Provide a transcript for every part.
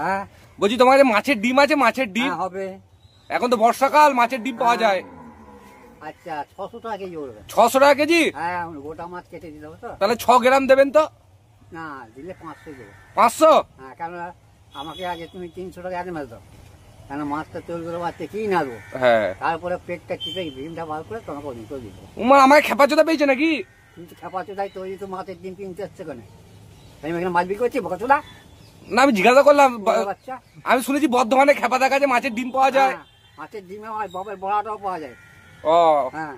হ্যাঁ বলছি তোমার কাছে মাছের ডিম আছে? মাছের ডিম হবে। এখন তো বর্ষাকাল, মাছের ডিম পাওয়া যায়। আচ্ছা 600 টাকা কেজি পড়বে। 600 টাকা কেজি? হ্যাঁ গোটা মাছ কেটে দিতে হবে তো। তাহলে 6 গ্রাম দেবেন তো? না দিলে 500 দেবো। 500? হ্যাঁ কেন আমাকে আগে তুমি 300 টাকা অ্যাডভান্স দাও, কেন মাছটা তৈরি করে বাড়তে কি না দেবো। হ্যাঁ তারপরে পেটটা চিপে ডিমটা বার করে তোমাকে ওদিন করে দিবো। উমার আমাকে খেপাচোদা পেয়েছে নাকি? কিন্তু খেপাচোদাই তৈরি তো মাছের ডিম কিনতে আসছে কেন? আমি এখানে মাছ বিক্রি করছি বকাচোদা? না আমি জিজ্ঞাসা করলাম, বাচ্চা আমি শুনেছি বর্ধমানে খেপাদার কাছে মাছের ডিম পাওয়া যায়। মাছের ডিমে বাবার বড়াটাও পাওয়া যায়। ও হ্যাঁ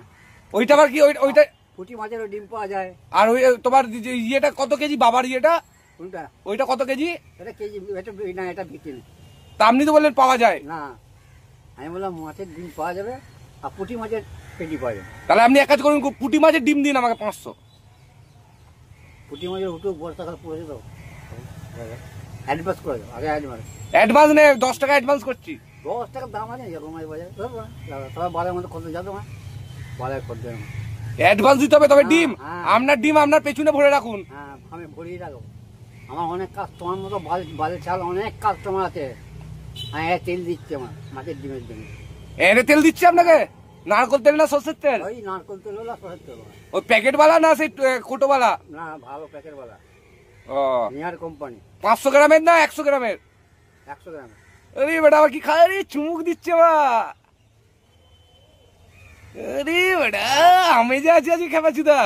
ওইটা আবার কি? ওইটা পুঁটি মাছেরও ডিম পাওয়া যায়। আর ওই তোমার ইয়েটা কত কেজি? বাবার ইয়েটা কোনটা? ওইটা কত কেজি? এটা কেজি, এটা না এটা বিক্রি নেই। তা আপনি তো বললেন পাওয়া যায়। না আমি বললাম মাছের ডিম পাওয়া যাবে আর পুঁটি মাছের কেজি পাওয়া যাবে। তাহলে আপনি এক কাজ করুন, পুঁটি মাছের ডিম দিন আমাকে 500। পুঁটি মাছের উঠে বর্ষাকাল পড়েছে তো অ্যাডভান্স করে দেবো আগে। অ্যাডভান্স নেই, 10 টাকা অ্যাডভান্স করছি। 10 টাকার দাম আছে রোমাই বাজারে, সবাই বাজারের মধ্যে কত যাবে মা বাজার করতে হবে। অ্যাডভান্স দিতে হবে তবে ডিম। আপনার ডিম আপনার পেছনে ভরে রাখুন। হ্যাঁ আমি ভরিয়ে রাখবো। আমার অনেক কাস্টমার মতো বাজার চাল অনেক কাস্টমার আছে। হ্যাঁ তেল দিচ্ছে আমার মাছের ডিমের জন্য। এনে তেল দিচ্ছে আপনাকে? নারকল তেল না সরষের তেল? ওই নারকল তেল হলো সরষের তেল। ওই প্যাকেটওয়ালা না সেই কোটোওয়ালা? না ভালো প্যাকেটওয়ালা। ও নিয়ার কোম্পানি। 500 গ্রামের না 100 গ্রামের? 100 গ্রাম। আরে বেটা আবার কি খায় রে? চুমুক দিচ্ছে বা। আরে বেটা আমি যে আছি আজকে খেপাচুদা।